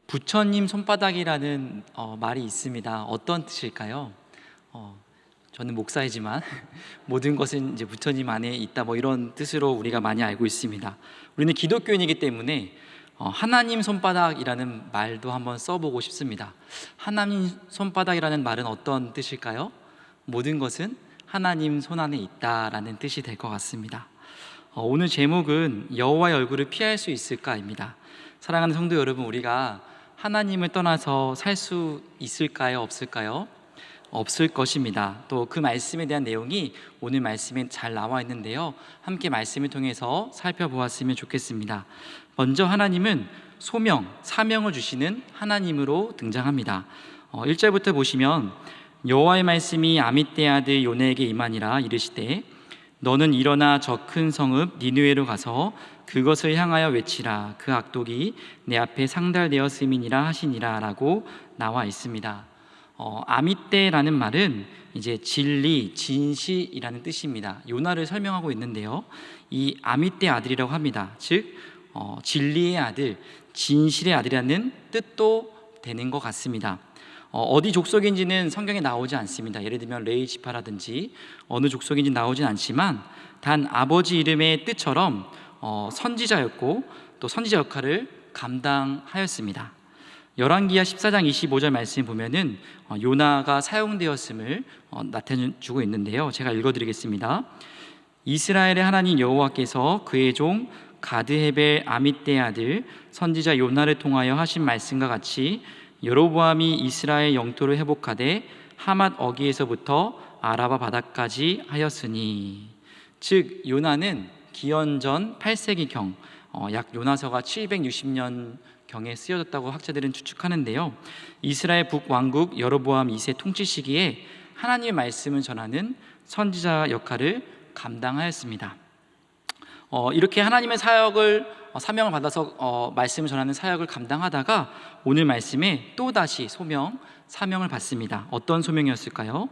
부처님 손바닥이라는 말이 있습니다. 어떤 뜻일까요? 저는 목사이지만 모든 것은 이제 부처님 안에 있다, 이런 뜻으로 우리가 많이 알고 있습니다. 우리는 기독교인이기 때문에 하나님 손바닥이라는 말도 한번 써보고 싶습니다. 하나님 손바닥이라는 말은 어떤 뜻일까요? 모든 것은 하나님 손 안에 있다라는 뜻이 될 것 같습니다. 오늘 제목은 여호와의 얼굴을 피할 수 있을까입니다. 사랑하는 성도 여러분, 우리가 하나님을 떠나서 살 수 있을까요? 없을까요? 없을 것입니다. 또 그 말씀에 대한 내용이 오늘 말씀에 잘 나와 있는데요, 함께 말씀을 통해서 살펴보았으면 좋겠습니다. 먼저 하나님은 소명, 사명을 주시는 하나님으로 등장합니다. 1절부터 보시면 여호와의 말씀이 아미떼 아들 요나에게 임하니라. 이르시되 너는 일어나 저 큰 성읍 니느웨로 가서 그것을 향하여 외치라. 그 악독이 내 앞에 상달되었음이니라 하시니라 라고 나와 있습니다. 아미떼라는 말은 이제 진리, 진실이라는 뜻입니다. 요나를 설명하고 있는데요, 이 아미떼 아들이라고 합니다. 즉 진리의 아들, 진실의 아들이라는 뜻도 되는 것 같습니다. 어디 족속인지는 성경에 나오지 않습니다. 예를 들면 레위 지파라든지 어느 족속인지 나오진 않지만 단 아버지 이름의 뜻처럼 선지자였고 또 선지자 역할을 감당하였습니다. 열왕기하 14장 25절 말씀 보면은 요나가 사용되었음을 나타내주고 있는데요, 제가 읽어드리겠습니다. 이스라엘의 하나님 여호와께서 그의 종 가드헤벨 아미떼의 아들 선지자 요나를 통하여 하신 말씀과 같이 여로보암이 이스라엘 영토를 회복하되 하맛 어기에서부터 아라바 바다까지 하였으니. 즉 요나는 기원전 8세기경, 약 요나서가 760년 경에 쓰여졌다고 학자들은 추측하는데요, 이스라엘 북왕국 여로보암 2세 통치 시기에 하나님의 말씀을 전하는 선지자 역할을 감당하였습니다. 이렇게 하나님의 사명을 받아서 말씀을 전하는 사역을 감당하다가 오늘 말씀에 또다시 소명, 사명을 받습니다. 어떤 소명이었을까요?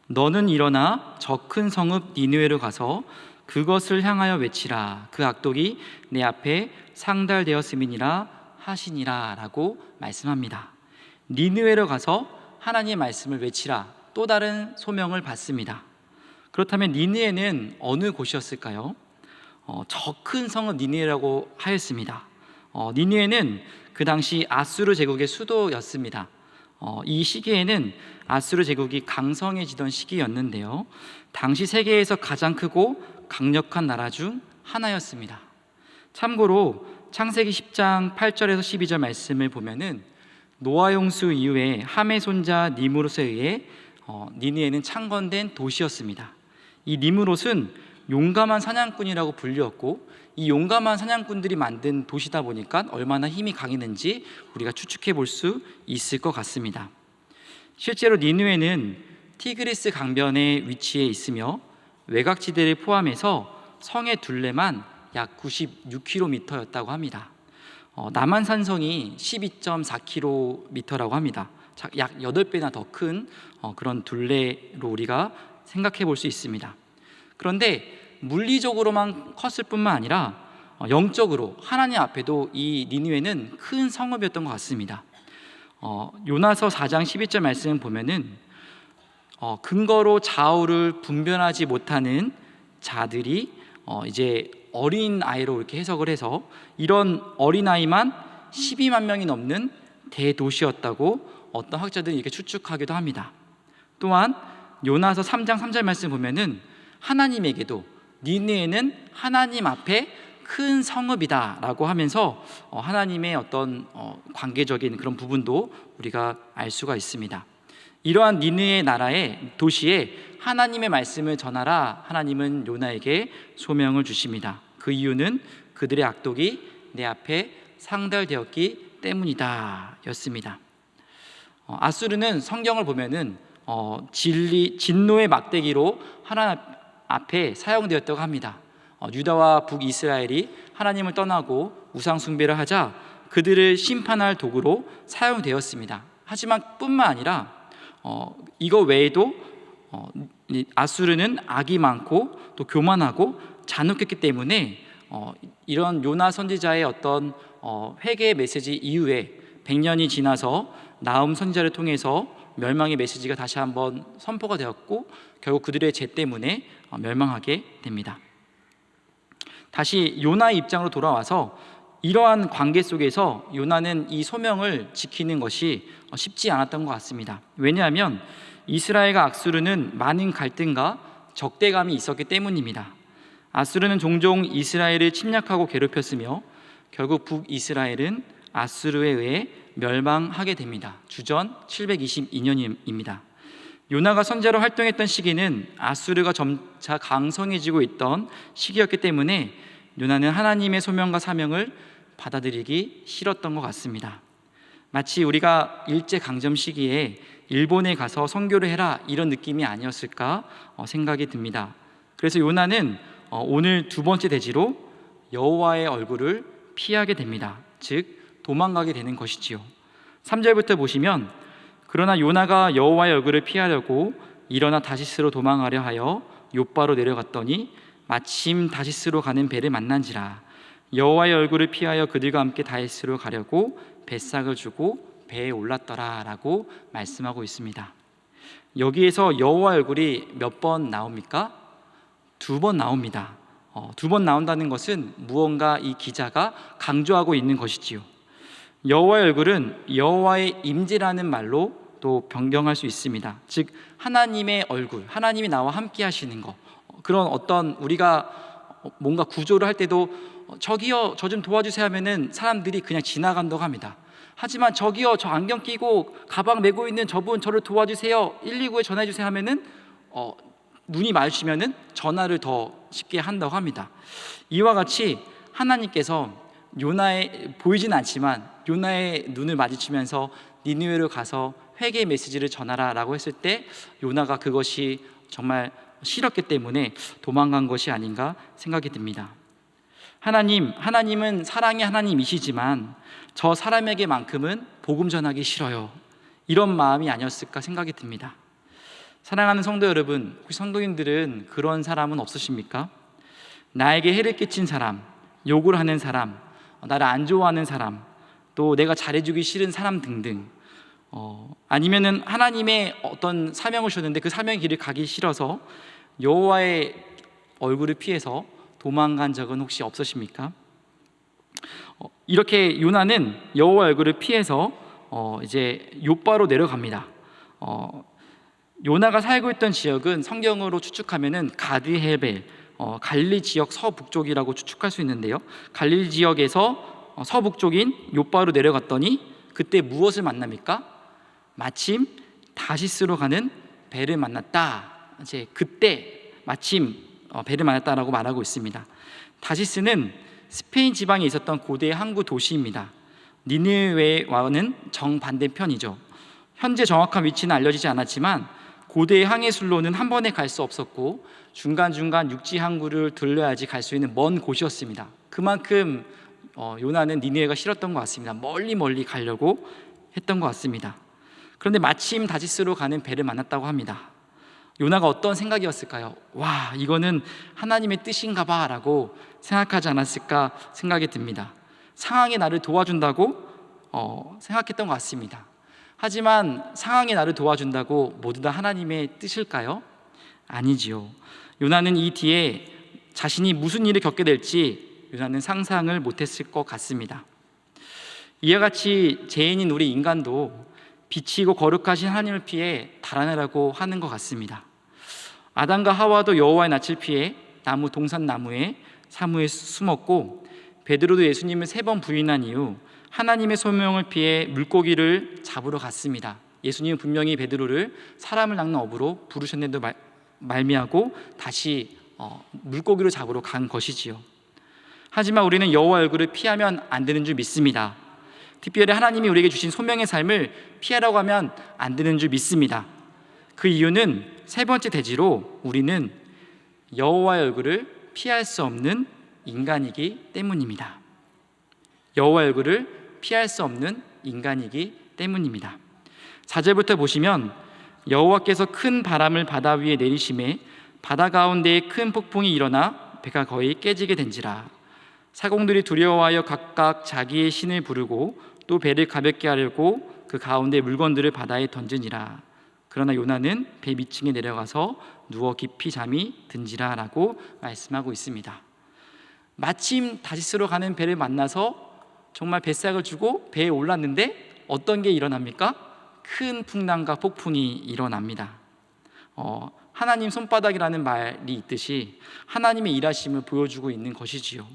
너는 일어나 저 큰 성읍 니느웨로 가서 그것을 향하여 외치라. 그 악독이 내 앞에 상달되었음이니라 하시니라 라고 말씀합니다. 니느웨로 가서 하나님의 말씀을 외치라, 또 다른 소명을 받습니다. 그렇다면 니느웨는 어느 곳이었을까요? 저 큰 성읍 니느웨라고 하였습니다. 니느웨는 그 당시 아수르 제국의 수도였습니다. 이 시기에는 아수르 제국이 강성해지던 시기였는데요, 당시 세계에서 가장 크고 강력한 나라 중 하나였습니다. 참고로 창세기 10장 8절에서 12절 말씀을 보면은 노아 홍수 이후에 함의 손자 니므롯에 의해 니느웨는 창건된 도시였습니다. 이 니므롯은 용감한 사냥꾼이라고 불리웠고, 이 용감한 사냥꾼들이 만든 도시다 보니까 얼마나 힘이 강했는지 우리가 추측해 볼 수 있을 것 같습니다. 실제로 니느웨는 티그리스 강변에 위치해 있으며 외곽지대를 포함해서 성의 둘레만 약 96km였다고 합니다. 남한산성이 12.4km라고 합니다. 약 8배나 더 큰 그런 둘레로 우리가 생각해 볼 수 있습니다. 그런데 물리적으로만 컸을 뿐만 아니라 영적으로 하나님 앞에도 이 니느웨는 큰 성읍이었던 것 같습니다. 요나서 4장 12절 말씀을 보면은 근거로 좌우를 분별하지 못하는 자들이 이제 어린 아이로 이렇게 해석을 해서 이런 어린 아이만 12만 명이 넘는 대도시였다고 어떤 학자들이 이렇게 추측하기도 합니다. 또한 요나서 3장 3절 말씀 보면은 하나님에게도 니느웨는 하나님 앞에 큰 성읍이다 라고 하면서 하나님의 어떤 관계적인 그런 부분도 우리가 알 수가 있습니다. 이러한 니느웨 나라의 도시에 하나님의 말씀을 전하라, 하나님은 요나에게 소명을 주십니다. 그 이유는 그들의 악독이 내 앞에 상달되었기 때문이다 였습니다. 아수르는 성경을 보면은 진노의 막대기로 하나님 앞에 사용되었다고 합니다. 유다와 북이스라엘이 하나님을 떠나고 우상 숭배를 하자 그들을 심판할 도구로 사용되었습니다. 하지만 뿐만 아니라 이거 외에도 아수르는 악이 많고 또 교만하고 잔혹했기 때문에 이런 요나 선지자의 어떤 회개의 메시지 이후에 100년이 지나서 나훔 선지자를 통해서 멸망의 메시지가 다시 한번 선포가 되었고 결국 그들의 죄 때문에 멸망하게 됩니다. 다시 요나의 입장으로 돌아와서 이러한 관계 속에서 요나는 이 소명을 지키는 것이 쉽지 않았던 것 같습니다. 왜냐하면 이스라엘과 앗수르는 많은 갈등과 적대감이 있었기 때문입니다. 앗수르는 종종 이스라엘을 침략하고 괴롭혔으며 결국 북이스라엘은 앗수르에 의해 멸망하게 됩니다. 주전 722년입니다. 요나가 선지자로 활동했던 시기는 앗수르가 점차 강성해지고 있던 시기였기 때문에 요나는 하나님의 소명과 사명을 받아들이기 싫었던 것 같습니다. 마치 우리가 일제강점 시기에 일본에 가서 선교를 해라 이런 느낌이 아니었을까 생각이 듭니다. 그래서 요나는 오늘 두 번째 대지로 여호와의 얼굴을 피하게 됩니다. 즉 도망가게 되는 것이지요. 3절부터 보시면 그러나 요나가 여호와의 얼굴을 피하려고 일어나 다시스로 도망하려 하여 욥바로 내려갔더니 마침 다시스로 가는 배를 만난지라. 여호와의 얼굴을 피하여 그들과 함께 다시스로 가려고 뱃삭을 주고 배에 올랐더라 라고 말씀하고 있습니다. 여기에서 여호와의 얼굴이 몇 번 나옵니까? 2번 나옵니다. 2번 나온다는 것은 무언가 이 기자가 강조하고 있는 것이지요. 여호와의 얼굴은 여호와의 임재라는 말로 또 변경할 수 있습니다. 즉 하나님의 얼굴, 하나님이 나와 함께 하시는 것, 그런 어떤 우리가 뭔가 구조를 할 때도 저기요 저 좀 도와주세요 하면은 사람들이 그냥 지나간다고 합니다. 하지만 저기요 저 안경 끼고 가방 메고 있는 저분 저를 도와주세요 119에 전화해주세요 하면은 눈이 마주치면은 전화를 더 쉽게 한다고 합니다. 이와 같이 하나님께서 요나의 보이진 않지만 요나의 눈을 마주치면서 니느웨로 가서 회개 메시지를 전하라 라고 했을 때 요나가 그것이 정말 싫었기 때문에 도망간 것이 아닌가 생각이 듭니다. 하나님은 사랑의 하나님이시지만 저 사람에게만큼은 복음 전하기 싫어요, 이런 마음이 아니었을까 생각이 듭니다. 사랑하는 성도 여러분, 혹시 성도님들은 그런 사람은 없으십니까? 나에게 해를 끼친 사람, 욕을 하는 사람, 나를 안 좋아하는 사람, 또 내가 잘해주기 싫은 사람 등등, 아니면은 하나님의 어떤 사명을 주셨는데 그 사명의 길을 가기 싫어서 여호와의 얼굴을 피해서 도망간 적은 혹시 없으십니까? 이렇게 요나는 여호와 얼굴을 피해서 이제 욥바로 내려갑니다. 요나가 살고 있던 지역은 성경으로 추측하면은 가드헬벨, 갈릴리 지역 서북쪽이라고 추측할 수 있는데요. 갈릴리 지역에서 서북쪽인 욥바로 내려갔더니 그때 무엇을 만납니까? 마침 다시스로 가는 배를 만났다. 이제 그때 마침 배를 만났다라고 말하고 있습니다. 다시스는 스페인 지방에 있었던 고대의 항구 도시입니다. 니느웨와는 정반대편이죠. 현재 정확한 위치는 알려지지 않았지만 고대의 항해술로는 한 번에 갈 수 없었고 중간중간 육지 항구를 들려야지 갈 수 있는 먼 곳이었습니다. 그만큼 요나는 니느웨가 싫었던 것 같습니다. 멀리 가려고 했던 것 같습니다. 그런데 마침 다시스로 가는 배를 만났다고 합니다. 요나가 어떤 생각이었을까요? 와, 이거는 하나님의 뜻인가 봐 라고 생각하지 않았을까 생각이 듭니다. 상황이 나를 도와준다고 생각했던 것 같습니다. 하지만 상황이 나를 도와준다고 모두 다 하나님의 뜻일까요? 아니지요. 요나는 이 뒤에 자신이 무슨 일을 겪게 될지 요나는 상상을 못했을 것 같습니다. 이와 같이 죄인인 우리 인간도 비치고 거룩하신 하나님을 피해 달아나라고 하는 것 같습니다. 아담과 하와도 여호와의 낯을 피해 나무 동산나무에 사무에 숨었고 베드로도 예수님을 3번 부인한 이후 하나님의 소명을 피해 물고기를 잡으러 갔습니다. 예수님은 분명히 베드로를 사람을 낚는 어부로 부르셨는데도 말미하고 다시 물고기를 잡으러 간 것이지요. 하지만 우리는 여호와 얼굴을 피하면 안 되는 줄 믿습니다. 특별히 하나님이 우리에게 주신 소명의 삶을 피하려고 하면 안 되는 줄 믿습니다. 그 이유는 3번째 대지로 우리는 여호와의 얼굴을 피할 수 없는 인간이기 때문입니다. 여호와의 얼굴을 피할 수 없는 인간이기 때문입니다. 4절부터 보시면 여호와께서 큰 바람을 바다 위에 내리심에 바다 가운데에 큰 폭풍이 일어나 배가 거의 깨지게 된지라. 사공들이 두려워하여 각각 자기의 신을 부르고 또 배를 가볍게 하려고 그 가운데 물건들을 바다에 던지니라. 그러나 요나는 배 밑층에 내려가서 누워 깊이 잠이 든지라 라고 말씀하고 있습니다. 마침 다시스로 가는 배를 만나서 정말 뱃삭을 주고 배에 올랐는데 어떤 게 일어납니까? 큰 풍랑과 폭풍이 일어납니다. 하나님 손바닥이라는 말이 있듯이 하나님의 일하심을 보여주고 있는 것이지요.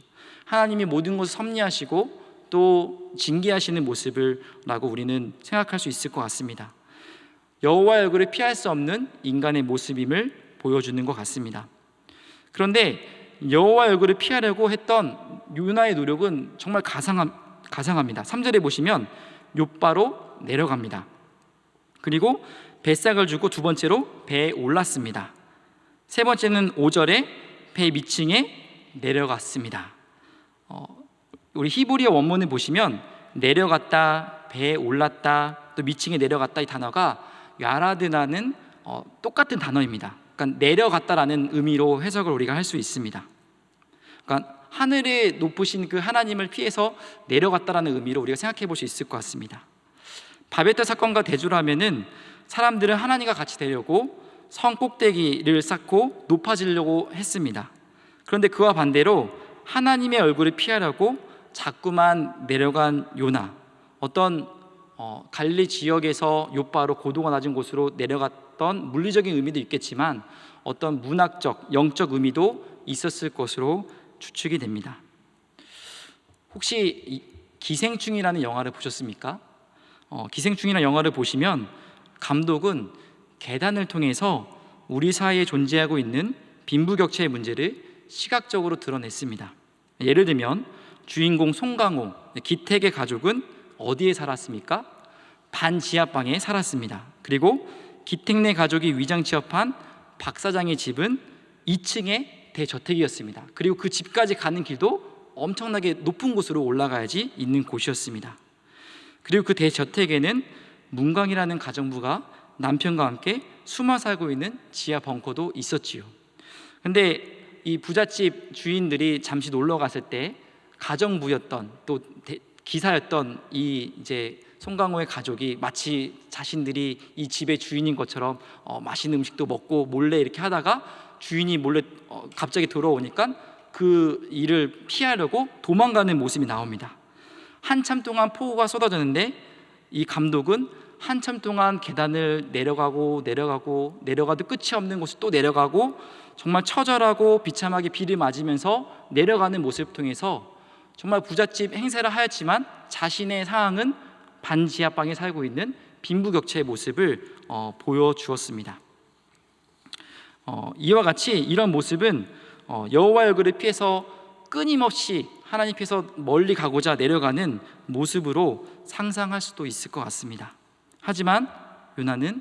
하나님이 모든 것을 섭리하시고 또 징계하시는 모습을 라고 우리는 생각할 수 있을 것 같습니다. 여호와의 얼굴을 피할 수 없는 인간의 모습임을 보여주는 것 같습니다. 그런데 여호와의 얼굴을 피하려고 했던 요나의 노력은 정말 가상합니다. 3절에 보시면 욥바로 내려갑니다. 그리고 뱃삭을 주고 두 번째로 배에 올랐습니다. 세 번째는 5절에 배 밑층에 내려갔습니다. 우리 히브리어 원문을 보시면 내려갔다, 배에 올랐다, 또 밑층에 내려갔다 이 단어가 야라드라는 똑같은 단어입니다. 그러니까 내려갔다라는 의미로 해석을 우리가 할 수 있습니다. 그러니까 하늘에 높으신 그 하나님을 피해서 내려갔다라는 의미로 우리가 생각해 볼 수 있을 것 같습니다. 바베터 사건과 대조를 하면은 사람들은 하나님과 같이 되려고 성 꼭대기를 쌓고 높아지려고 했습니다. 그런데 그와 반대로 하나님의 얼굴을 피하려고 자꾸만 내려간 요나, 어떤 갈릴리 지역에서 욥바로 고도가 낮은 곳으로 내려갔던 물리적인 의미도 있겠지만 어떤 문학적, 영적 의미도 있었을 것으로 추측이 됩니다. 혹시 기생충이라는 영화를 보셨습니까? 기생충이라는 영화를 보시면 감독은 계단을 통해서 우리 사이에 존재하고 있는 빈부격차의 문제를 시각적으로 드러냈습니다. 예를 들면 주인공 송강호, 기택의 가족은 어디에 살았습니까? 반지하방에 살았습니다. 그리고 기택네 가족이 위장 취업한 박 사장의 집은 2층의 대저택이었습니다. 그리고 그 집까지 가는 길도 엄청나게 높은 곳으로 올라가야지 있는 곳이었습니다. 그리고 그 대저택에는 문광이라는 가정부가 남편과 함께 숨어 살고 있는 지하 벙커도 있었지요. 근데 이 부잣집 주인들이 잠시 놀러 갔을 때 가정부였던 또 기사였던 이 이제 송강호의 가족이 마치 자신들이 이 집의 주인인 것처럼 맛있는 음식도 먹고 몰래 이렇게 하다가 주인이 몰래 갑자기 들어오니까 그 일을 피하려고 도망가는 모습이 나옵니다. 한참 동안 폭우가 쏟아졌는데 이 감독은 한참 동안 계단을 내려가도 끝이 없는 곳을 또 내려가고 정말 처절하고 비참하게 비를 맞으면서 내려가는 모습을 통해서 정말 부잣집 행세를 하였지만 자신의 상황은 반지하방에 살고 있는 빈부격차의 모습을 보여주었습니다. 이와 같이 이런 모습은 여호와의 얼굴을 피해서 끊임없이 하나님께서 멀리 가고자 내려가는 모습으로 상상할 수도 있을 것 같습니다. 하지만 요나는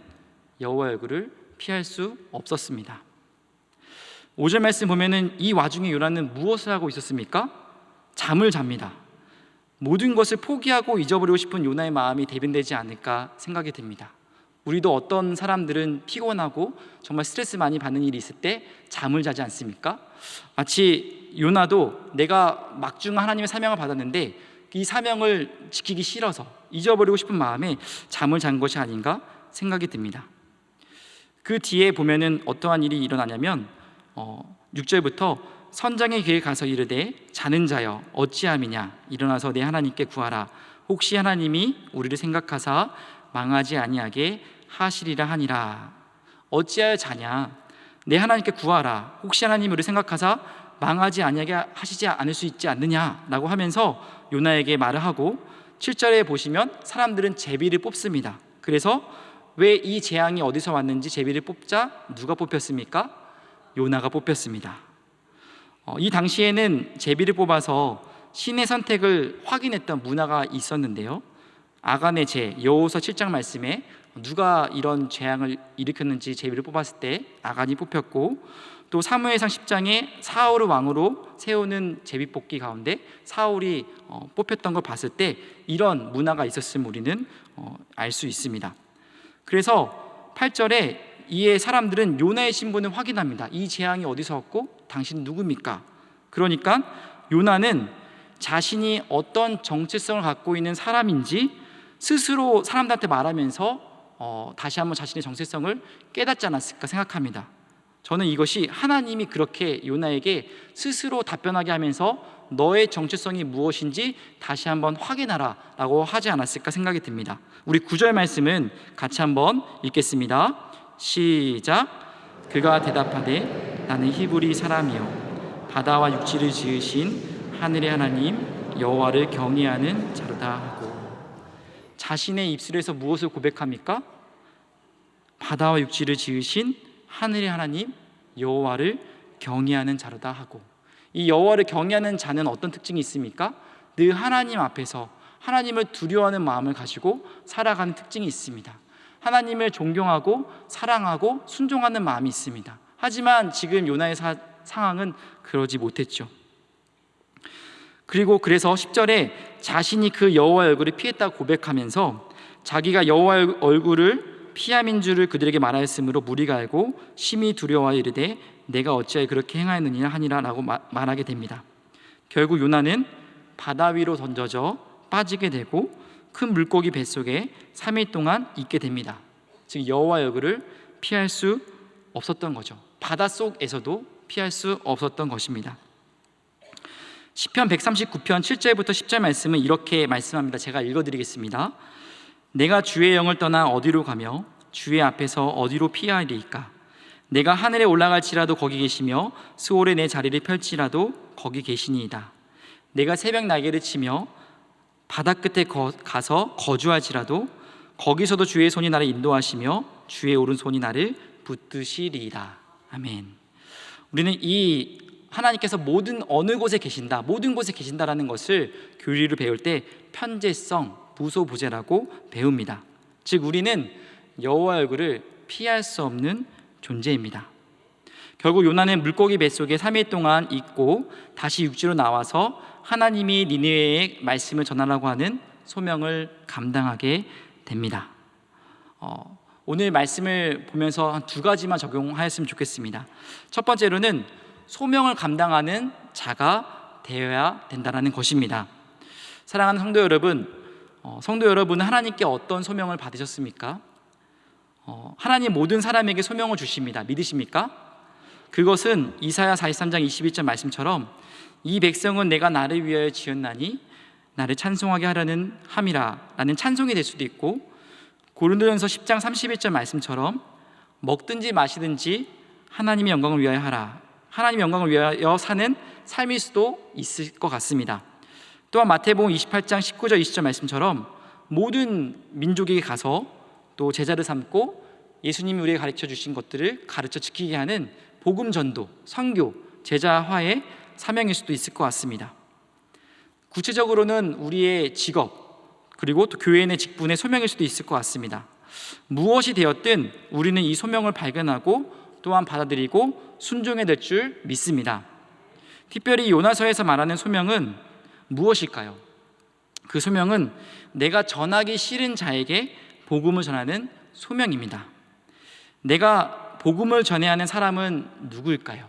여호와의 얼굴을 피할 수 없었습니다. 5절 말씀 보면은 이 와중에 요나는 무엇을 하고 있었습니까? 잠을 잡니다. 모든 것을 포기하고 잊어버리고 싶은 요나의 마음이 대변되지 않을까 생각이 듭니다. 우리도 어떤 사람들은 피곤하고 정말 스트레스 많이 받는 일이 있을 때 잠을 자지 않습니까? 마치 요나도 내가 막중한 하나님의 사명을 받았는데 이 사명을 지키기 싫어서 잊어버리고 싶은 마음에 잠을 잔 것이 아닌가 생각이 듭니다. 그 뒤에 보면은 어떠한 일이 일어나냐면 6절부터 선장의 귀에 가서 이르되 자는 자여 어찌함이냐 일어나서 내 하나님께 구하라 혹시 하나님이 우리를 생각하사 망하지 아니하게 하시리라 하니라. 어찌하여 자냐 내 하나님께 구하라 혹시 하나님이 우리를 생각하사 망하지 아니하게 하시지 않을 수 있지 않느냐라고 하면서 요나에게 말을 하고 7절에 보시면 사람들은 제비를 뽑습니다. 그래서 왜 이 재앙이 어디서 왔는지 제비를 뽑자 누가 뽑혔습니까? 요나가 뽑혔습니다. 이 당시에는 제비를 뽑아서 신의 선택을 확인했던 문화가 있었는데요. 아간의 제 여호서 7장 말씀에 누가 이런 재앙을 일으켰는지 제비를 뽑았을 때 아간이 뽑혔고 또 사무엘상 10장에 사울을 왕으로 세우는 제비 뽑기 가운데 사울이 뽑혔던 걸 봤을 때 이런 문화가 있었음을 우리는 알 수 있습니다. 그래서 8절에 이에 사람들은 요나의 신분을 확인합니다. 이 재앙이 어디서 왔고 당신은 누굽니까? 그러니까 요나는 자신이 어떤 정체성을 갖고 있는 사람인지 스스로 사람들한테 말하면서 다시 한번 자신의 정체성을 깨닫지 않았을까 생각합니다. 저는 이것이 하나님이 그렇게 요나에게 스스로 답변하게 하면서 너의 정체성이 무엇인지 다시 한번 확인하라 라고 하지 않았을까 생각이 듭니다. 우리 9절 말씀은 같이 한번 읽겠습니다. 시작. 그가 대답하되 나는 히브리 사람이요 바다와 육지를 지으신 하늘의 하나님 여호와를 경외하는 자로다 하고, 자신의 입술에서 무엇을 고백합니까? 바다와 육지를 지으신 하늘의 하나님 여호와를 경외하는 자로다 하고, 이 여호와를 경외하는 자는 어떤 특징이 있습니까? 늘 하나님 앞에서 하나님을 두려워하는 마음을 가지고 살아가는 특징이 있습니다. 하나님을 존경하고 사랑하고 순종하는 마음이 있습니다. 하지만 지금 요나의 상황은 그러지 못했죠. 그리고 그래서 10절에 자신이 그 여호와의 얼굴을 피했다고 고백하면서 자기가 여호와의 얼굴을 피함인 줄을 그들에게 말하였으므로 무리가 알고 심히 두려워하여 이르되 내가 어찌하여 그렇게 행하였느냐 하니라 라고 말하게 됩니다. 결국 요나는 바다 위로 던져져 빠지게 되고 큰 물고기 뱃속에 3일 동안 있게 됩니다. 즉 여호와의 얼굴을 피할 수 없었던 거죠. 바닷속에서도 피할 수 없었던 것입니다. 시편 139편 7절부터 10절 말씀은 이렇게 말씀합니다. 제가 읽어드리겠습니다. 내가 주의 영을 떠나 어디로 가며 주의 앞에서 어디로 피하리이까? 내가 하늘에 올라갈지라도 거기 계시며 스올에 내 자리를 펼치라도 거기 계시니이다. 내가 새벽 날개를 치며 바다 끝에 가서 거주할지라도 거기서도 주의 손이 나를 인도하시며 주의 오른손이 나를 붙드시리이다. 아멘. 우리는 이 하나님께서 어느 곳에 계신다, 모든 곳에 계신다라는 것을 교리를 배울 때 편재성, 무소부재라고 배웁니다. 즉 우리는 여호와의 얼굴을 피할 수 없는 존재입니다. 결국 요나는 물고기 뱃속에 3일 동안 있고 다시 육지로 나와서 하나님이 니느웨에 말씀을 전하라고 하는 소명을 감당하게 됩니다. 오늘 말씀을 보면서 한 2가지만 적용하였으면 좋겠습니다. 첫 번째로는 소명을 감당하는 자가 되어야 된다는 것입니다. 사랑하는 성도 여러분은 하나님께 어떤 소명을 받으셨습니까? 하나님 모든 사람에게 소명을 주십니다. 믿으십니까? 그것은 이사야 43장 21절 말씀처럼 이 백성은 내가 나를 위하여 지었나니 나를 찬송하게 하려는 함이라 라는 찬송이 될 수도 있고, 고린도전서 10장 31절 말씀처럼 먹든지 마시든지 하나님의 영광을 위하여 하라, 하나님의 영광을 위하여 사는 삶일 수도 있을 것 같습니다. 또한 마태복음 28장 19절 20절 말씀처럼 모든 민족에게 가서 또 제자를 삼고 예수님이 우리에게 가르쳐 주신 것들을 가르쳐 지키게 하는 복음 전도, 선교, 제자화의 사명일 수도 있을 것 같습니다. 구체적으로는 우리의 직업 그리고 또 교회 내 직분의 소명일 수도 있을 것 같습니다. 무엇이 되었든 우리는 이 소명을 발견하고 또한 받아들이고 순종해야 될 줄 믿습니다. 특별히 요나서에서 말하는 소명은 무엇일까요? 그 소명은 내가 전하기 싫은 자에게 복음을 전하는 소명입니다. 내가 복음을 전해야 하는 사람은 누구일까요?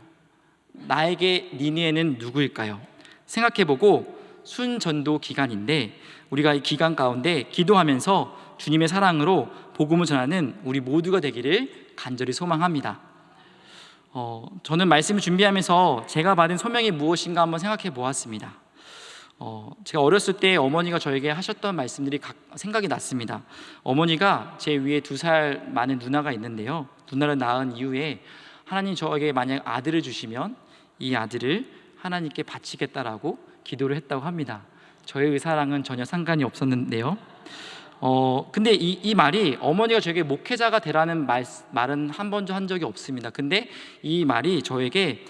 나에게 니느웨는 누구일까요? 생각해보고 순전도 기간인데 우리가 이 기간 가운데 기도하면서 주님의 사랑으로 복음을 전하는 우리 모두가 되기를 간절히 소망합니다. 저는 말씀을 준비하면서 제가 받은 소명이 무엇인가 한번 생각해 보았습니다. 제가 어렸을 때 어머니가 저에게 하셨던 말씀들이 생각이 났습니다. 어머니가 제 위에 2살 많은 누나가 있는데요, 누나를 낳은 이후에 하나님 저에게 만약 아들을 주시면 이 아들을 하나님께 바치겠다라고 기도를 했다고 합니다. 저의 의사랑은 전혀 상관이 없었는데요. 근데 이 말이 어머니가 저에게 목회자가 되라는 말은 한 번도 한 적이 없습니다. 근데 이 말이 저에게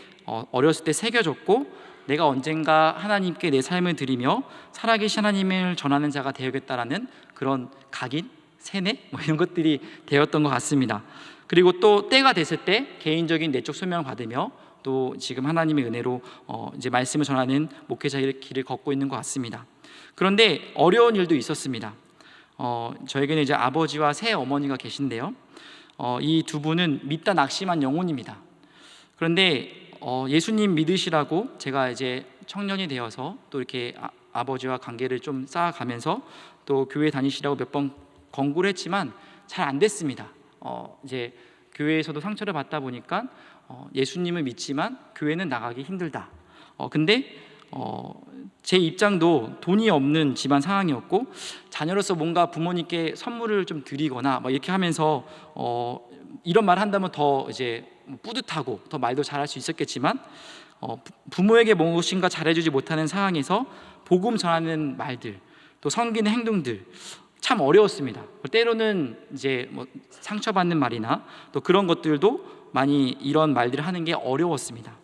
어렸을 때 새겨졌고 내가 언젠가 하나님께 내 삶을 드리며 살아계신 하나님을 전하는 자가 되어야겠다라는 그런 각인, 세뇌 이런 것들이 되었던 것 같습니다. 그리고 또 때가 됐을 때 개인적인 내적 소명을 받으며 또 지금 하나님의 은혜로 이제 말씀을 전하는 목회자의 길을 걷고 있는 것 같습니다. 그런데 어려운 일도 있었습니다. 저에게는 이제 아버지와 새어머니가 계신데요, 이 두 분은 믿다 낙심한 영혼입니다. 그런데 예수님 믿으시라고 제가 이제 청년이 되어서 또 이렇게 아버지와 관계를 좀 쌓아가면서 또 교회 다니시라고 몇 번 권고를 했지만 잘 안 됐습니다. 이제 교회에서도 상처를 받다 보니까 예수님을 믿지만 교회는 나가기 힘들다. 근데 제 입장도 돈이 없는 집안 상황이었고 자녀로서 뭔가 부모님께 선물을 좀 드리거나 막 이렇게 하면서 이런 말 한다면 더 이제 뿌듯하고 더 말도 잘할 수 있었겠지만 부모에게 무엇인가 잘해주지 못하는 상황에서 복음 전하는 말들 또 섬기는 행동들 참 어려웠습니다. 때로는 이제 뭐 상처받는 말이나 또 그런 것들도 많이 이런 말들을 하는 게 어려웠습니다.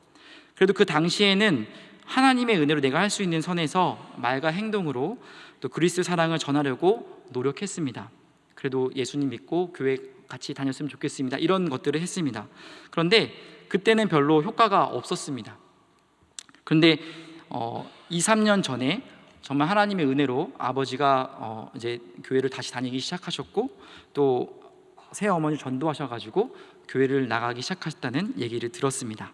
그래도 그 당시에는 하나님의 은혜로 내가 할 수 있는 선에서 말과 행동으로 또 그리스도 사랑을 전하려고 노력했습니다. 그래도 예수님 믿고 교회 같이 다녔으면 좋겠습니다. 이런 것들을 했습니다. 그런데 그때는 별로 효과가 없었습니다. 그런데 2, 3년 전에 정말 하나님의 은혜로 아버지가 이제 교회를 다시 다니기 시작하셨고 또 새어머니 전도하셔가지고 교회를 나가기 시작하셨다는 얘기를 들었습니다.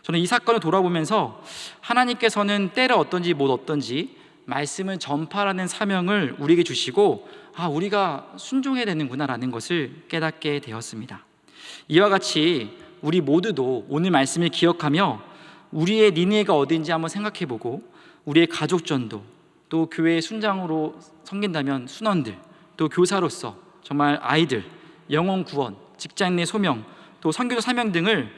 저는 이 사건을 돌아보면서 하나님께서는 때를 어떤지 못 어떤지 말씀을 전파라는 사명을 우리에게 주시고 우리가 순종해야 되는구나라는 것을 깨닫게 되었습니다. 이와 같이 우리 모두도 오늘 말씀을 기억하며 우리의 니느웨가 어딘지 한번 생각해보고 우리의 가족 전도 또 교회의 순장으로 섬긴다면 순원들 또 교사로서 정말 아이들 영혼 구원 직장 내 소명 또 선교도 사명 등을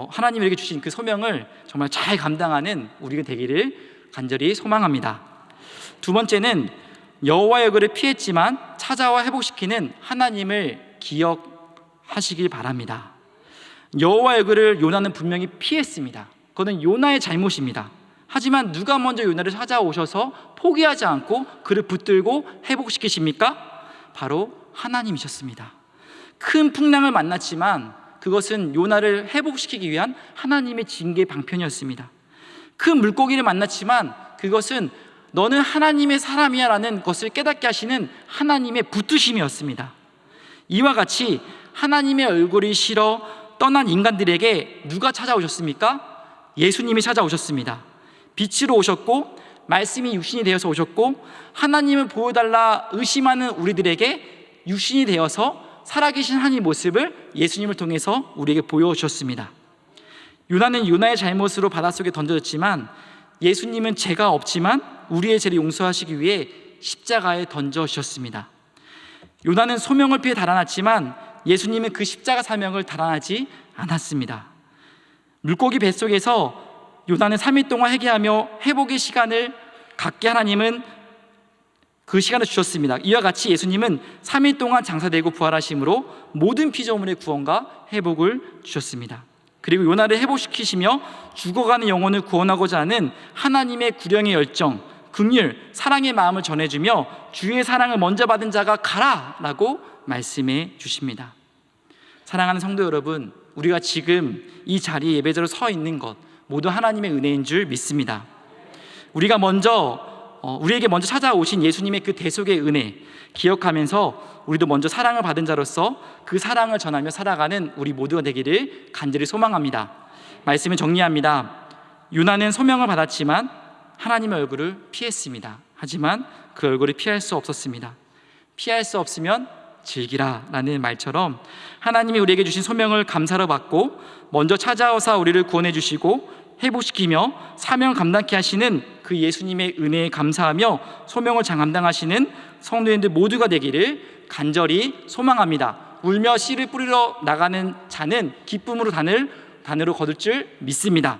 하나님에게 주신 그 소명을 정말 잘 감당하는 우리가 되기를 간절히 소망합니다. 두 번째는 여호와의 얼굴을 피했지만 찾아와 회복시키는 하나님을 기억하시길 바랍니다. 여호와의 얼굴을 요나는 분명히 피했습니다. 그것은 요나의 잘못입니다. 하지만 누가 먼저 요나를 찾아오셔서 포기하지 않고 그를 붙들고 회복시키십니까? 바로 하나님이셨습니다. 큰 풍랑을 만났지만 그것은 요나를 회복시키기 위한 하나님의 징계 방편이었습니다. 큰 물고기를 만났지만 그것은 너는 하나님의 사람이야 라는 것을 깨닫게 하시는 하나님의 붙드심이었습니다. 이와 같이 하나님의 얼굴이 싫어 떠난 인간들에게 누가 찾아오셨습니까? 예수님이 찾아오셨습니다. 빛으로 오셨고 말씀이 육신이 되어서 오셨고 하나님을 보여달라 의심하는 우리들에게 육신이 되어서 살아계신 하나님의 모습을 예수님을 통해서 우리에게 보여주셨습니다. 요나는 요나의 잘못으로 바닷속에 던져졌지만 예수님은 죄가 없지만 우리의 죄를 용서하시기 위해 십자가에 던져주셨습니다. 요나는 소명을 피해 달아났지만 예수님은 그 십자가 사명을 달아나지 않았습니다. 물고기 뱃속에서 요나는 3일 동안 회개하며 회복의 시간을 갖게 하나님은 그 시간을 주셨습니다. 이와 같이 예수님은 3일 동안 장사되고 부활하심으로 모든 피조물의 구원과 회복을 주셨습니다. 그리고 요나를 회복시키시며 죽어가는 영혼을 구원하고자 하는 하나님의 구령의 열정, 긍휼, 사랑의 마음을 전해주며 주의 사랑을 먼저 받은 자가 가라 라고 말씀해 주십니다. 사랑하는 성도 여러분, 우리가 지금 이 자리에 예배자로 서 있는 것 모두 하나님의 은혜인 줄 믿습니다. 우리에게 먼저 찾아오신 예수님의 그 대속의 은혜 기억하면서 우리도 먼저 사랑을 받은 자로서 그 사랑을 전하며 살아가는 우리 모두가 되기를 간절히 소망합니다. 말씀을 정리합니다. 요나는 소명을 받았지만 하나님의 얼굴을 피했습니다. 하지만 그 얼굴을 피할 수 없었습니다. 피할 수 없으면 즐기라 라는 말처럼 하나님이 우리에게 주신 소명을 감사로 받고 먼저 찾아오사 우리를 구원해 주시고 회복시키며 사명을 감당케 하시는 그 예수님의 은혜에 감사하며 소명을 잘 감당하시는 성도님들 모두가 되기를 간절히 소망합니다. 울며 씨를 뿌리러 나가는 자는 기쁨으로 단으로 거둘 줄 믿습니다.